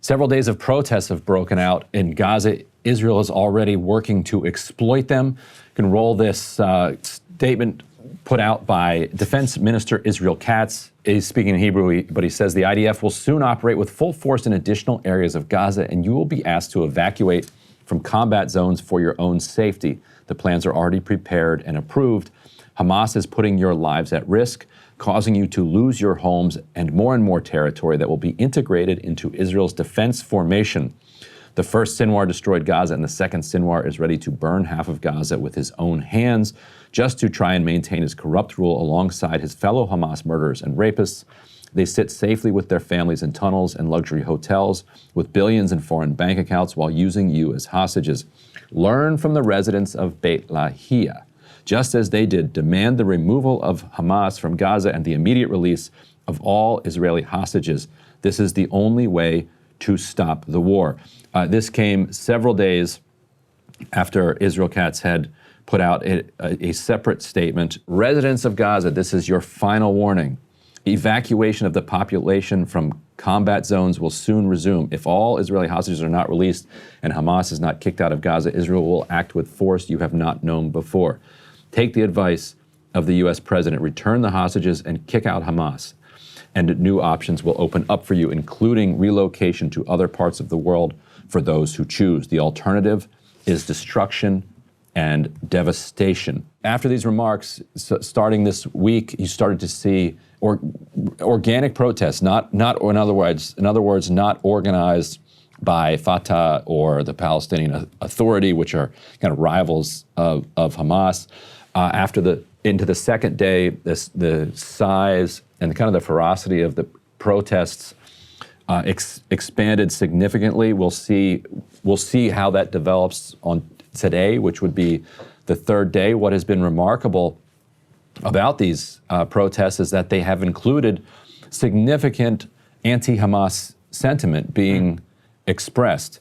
Several days of protests have broken out in Gaza. Israel is already working to exploit them. You can roll this statement put out by Defense Minister Israel Katz. He's speaking in Hebrew, but he says the IDF will soon operate with full force in additional areas of Gaza, and you will be asked to evacuate from combat zones for your own safety. The plans are already prepared and approved. Hamas is putting your lives at risk, causing you to lose your homes and more territory that will be integrated into Israel's defense formation. The first Sinwar destroyed Gaza, and the second Sinwar is ready to burn half of Gaza with his own hands, just to try and maintain his corrupt rule alongside his fellow Hamas murderers and rapists. They sit safely with their families in tunnels and luxury hotels with billions in foreign bank accounts while using you as hostages. Learn from the residents of Beit Lahia. Just as they did, demand the removal of Hamas from Gaza and the immediate release of all Israeli hostages. This is the only way to stop the war. This came several days after Israel Katz had put out a separate statement. Residents of Gaza, this is your final warning. Evacuation of the population from combat zones will soon resume. If all Israeli hostages are not released and Hamas is not kicked out of Gaza, Israel will act with force you have not known before. Take the advice of the U.S. president, return the hostages and kick out Hamas. And new options will open up for you, including relocation to other parts of the world for those who choose. The alternative is destruction and devastation. After these remarks, starting this week, you started to see organic protests, not in other words, not organized by Fatah or the Palestinian Authority, which are kind of rivals of Hamas. Into the second day, the size and kind of the ferocity of the protests expanded significantly. We'll see how that develops on today, which would be the third day. What has been remarkable about these protests is that they have included significant anti-Hamas sentiment being expressed.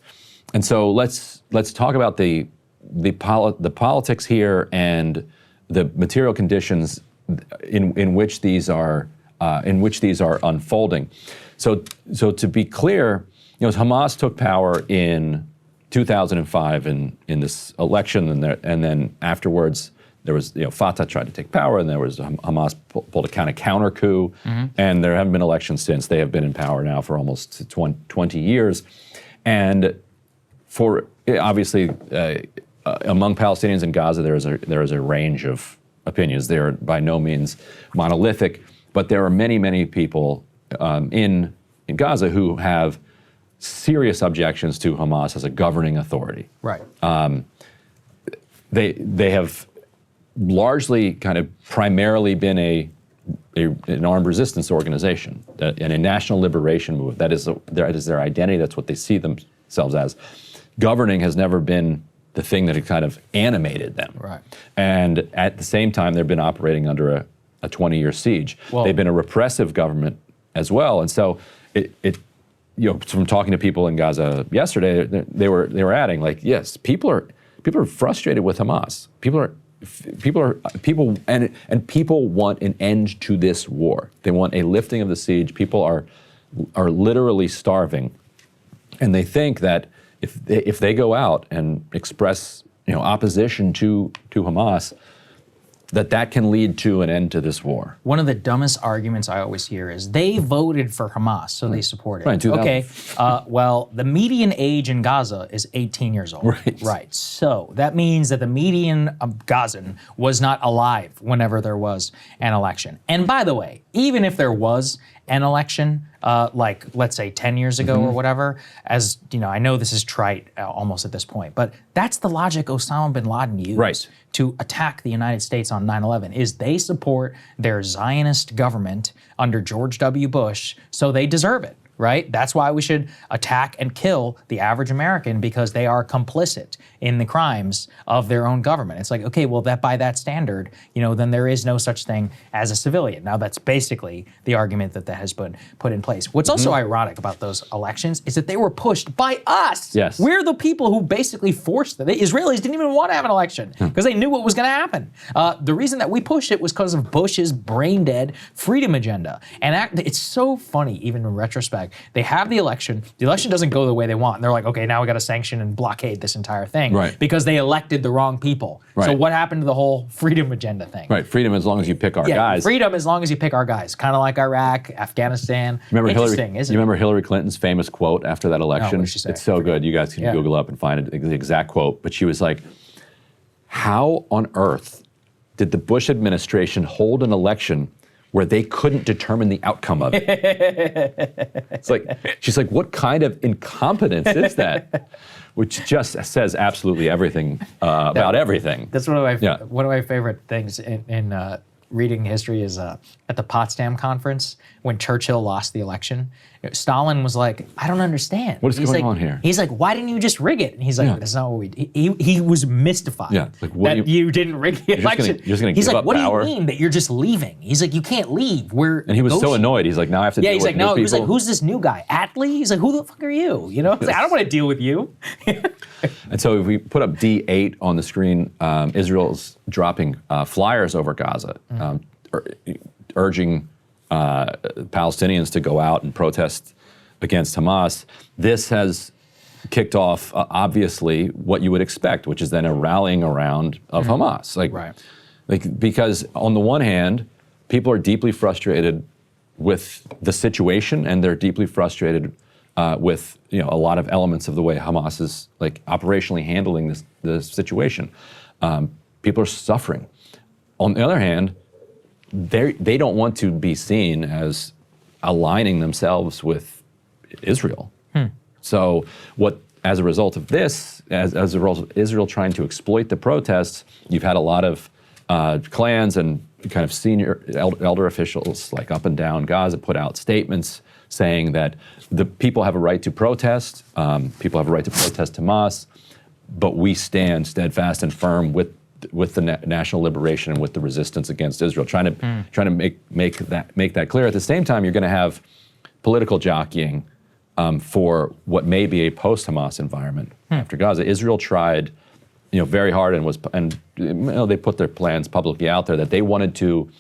And so let's talk about the politics here and the material conditions in which these are unfolding. So to be clear, Hamas took power in 2005 in this election, and then afterwards there was Fatah tried to take power, and there was Hamas pulled a kind of counter coup, and there haven't been elections since. They have been in power now for almost 20 years, and for obviously among Palestinians in Gaza there is a range of opinions. They are by no means monolithic, but there are many people in Gaza who have serious objections to Hamas as a governing authority. Right. They have largely kind of primarily been an armed resistance organization and a national liberation movement. That is their identity. That's what they see themselves as. Governing has never been the thing that had kind of animated them. Right. And at the same time, they've been operating under a 20-year siege. Well, they've been a repressive government as well. And so from talking to people in Gaza yesterday, they were adding, like, yes, people are frustrated with Hamas. People want an end to this war. They want a lifting of the siege. People are literally starving, and they think that if they go out and express opposition to Hamas, that can lead to an end to this war. One of the dumbest arguments I always hear is they voted for Hamas, so they support it. Right, okay, well, the median age in Gaza is 18 years old. Right. So that means that the median Gazan was not alive whenever there was an election. And by the way, even if there was an election, like let's say 10 years ago or whatever, as I know this is trite almost at this point, but that's the logic Osama bin Laden used to attack the United States on 9/11, is they support their Zionist government under George W. Bush, so they deserve it. Right? That's why we should attack and kill the average American, because they are complicit in the crimes of their own government. It's like, okay, well, by that standard, then there is no such thing as a civilian. Now, that's basically the argument that has been put in place. What's also ironic about those elections is that they were pushed by us. Yes. We're the people who basically forced them. The Israelis didn't even want to have an election because they knew what was going to happen. The reason that we pushed it was because of Bush's brain-dead freedom agenda. And it's so funny, even in retrospect, like, they have the election doesn't go the way they want. And they're like, okay, now we got to sanction and blockade this entire thing. Right. Because they elected the wrong people. So Right. what happened to the whole freedom agenda thing? Right, freedom as long as you pick our guys. Freedom as long as you pick our guys. Kind of like Iraq, Afghanistan. Remember Interesting, isn't you it? remember Hillary Clinton's famous quote after that election? what did she say? It's so good. You guys can Yeah. Google up and find the exact quote. But she was like, how on earth did the Bush administration hold an election where they couldn't determine the outcome of it? It's like, she's like, what kind of incompetence is that? Which just says absolutely everything about everything. That's one of my Yeah. one of my favorite things in reading history is at the Potsdam Conference when Churchill lost the election. Stalin was like, I don't understand. What is He's going like- on here? He's like, why didn't you just rig it? And he's like, Yeah. that's not what we did. He was mystified Yeah, like, what that do you- you didn't rig the just gonna- election. you're just gonna he's give like, up what power? do you mean that you're just leaving? He's like, you can't leave. We're And he was so negotiating." annoyed. He's like, now I have to Yeah, deal he's with like, no, new he was like, people. who's this new guy? Attlee? He's like, who the fuck are you? You know, it's like, I don't want to deal with you. And so if we put up D8 on the screen, Israel's dropping flyers over Gaza, urging Palestinians to go out and protest against Hamas. This has kicked off, obviously, what you would expect, which is then a rallying around of Hamas. Like, because on the one hand, people are deeply frustrated with the situation, and they're deeply frustrated with a lot of elements of the way Hamas is like operationally handling this situation. People are suffering. On the other hand, they don't want to be seen as aligning themselves with Israel. So as a result of this, as a result of Israel trying to exploit the protests, you've had a lot of clans and kind of senior elder officials like up and down Gaza put out statements saying that the people have a right to protest, people have a right to protest Hamas, but we stand steadfast and firm with the national liberation and with the resistance against Israel, trying to make that clear. At the same time, you're going to have political jockeying for what may be a post-Hamas environment after Gaza. Israel tried, very hard and they put their plans publicly out there that they wanted to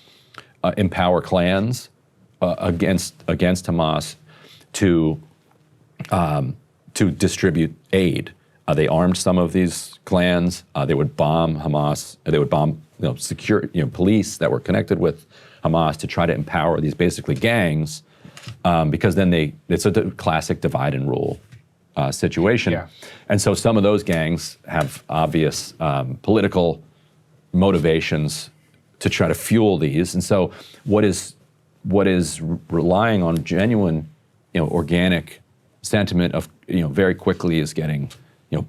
empower clans against Hamas to distribute aid. They armed some of these clans. They would bomb Hamas. They would bomb police that were connected with Hamas to try to empower these basically gangs, because then it's a classic divide and rule situation. Yeah. And so some of those gangs have obvious political motivations to try to fuel these. And so what is relying on genuine, organic sentiment of, very quickly is getting,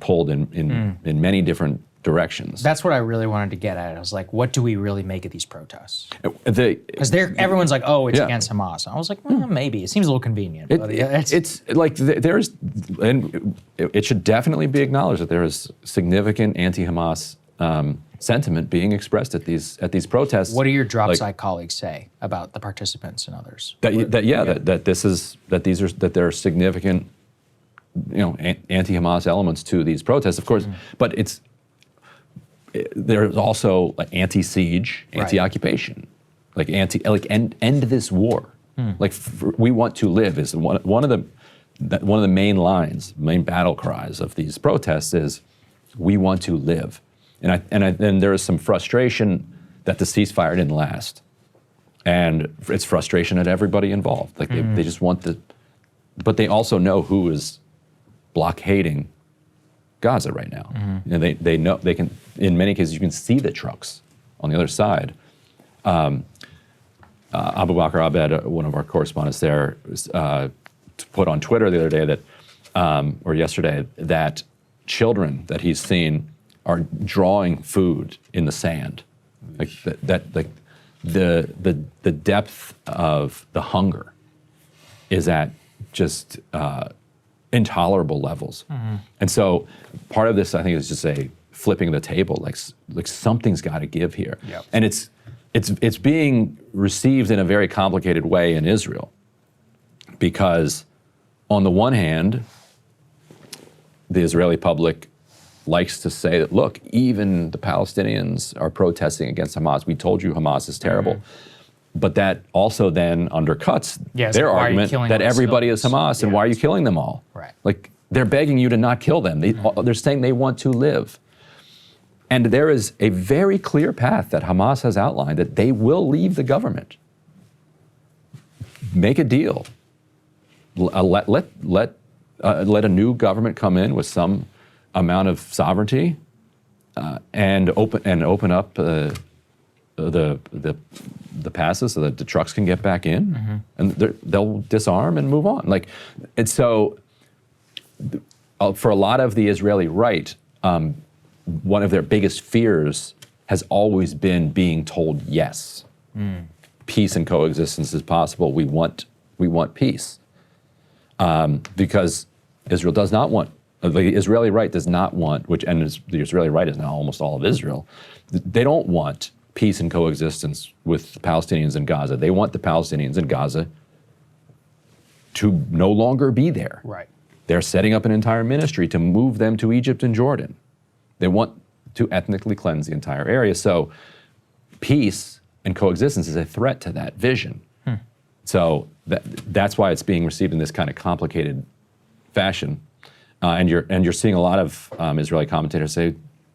pulled in many different directions. That's what I really wanted to get at. I was like, what do we really make of these protests? The- Because everyone's like, oh, it's Yeah. against Hamas. I was like, well, maybe. It seems a little convenient. But it's like there's, and it should definitely be acknowledged that there is significant anti-Hamas sentiment being expressed at these protests. what do your drop Like, side colleagues say about the participants and others? that there are significant, anti-Hamas elements to these protests, of course, but there's also like anti-siege, Right. anti-occupation, end this war. We want to live is one of the main lines, main battle cries of these protests is, we want to live, and there is some frustration that the ceasefire didn't last, and it's frustration at everybody involved. Like they just want but they also know who is blockading Gaza right now. And they know they can, in many cases, you can see the trucks on the other side. Abu Bakr Abed, one of our correspondents there, put on Twitter the other day or yesterday, that children that he's seen are drawing food in the sand. Like the depth of the hunger is at just intolerable levels. And so part of this, I think, is just flipping the table, like something's got to give here. Yep. And it's being received in a very complicated way in Israel, because on the one hand, the Israeli public likes to say that, look, even the Palestinians are protesting against Hamas. We told you Hamas is terrible. But that also then undercuts Yes, their why are you argument killing that all the everybody is civilians? Hamas, and why are you killing them all? Right. Like, they're begging you to not kill them. They're saying they want to live. And there is a very clear path that Hamas has outlined that they will leave the government. Make a deal. Let a new government come in with some amount of sovereignty and open up the passes so that the trucks can get back in, and they'll disarm and move on. Like, and so for a lot of the Israeli right, one of their biggest fears has always been being told yes, peace and coexistence is possible. We want peace, because Israel does not want. The Israeli right does not want, the Israeli right is now almost all of Israel. They don't want peace and coexistence with Palestinians in Gaza. They want the Palestinians in Gaza to no longer be there. Right. They're setting up an entire ministry to move them to Egypt and Jordan. They want to ethnically cleanse the entire area. So peace and coexistence is a threat to that vision. So that's why it's being received in this kind of complicated fashion. And you're seeing a lot of Israeli commentators say,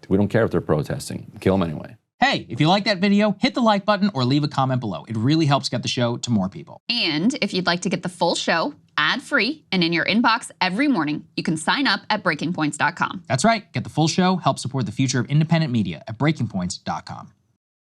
we don't care if they're protesting, kill them anyway. Hey, if you like that video, hit the like button or leave a comment below. It really helps get the show to more people. And if you'd like to get the full show ad-free and in your inbox every morning, you can sign up at breakingpoints.com. That's right. Get the full show, help support the future of independent media at breakingpoints.com.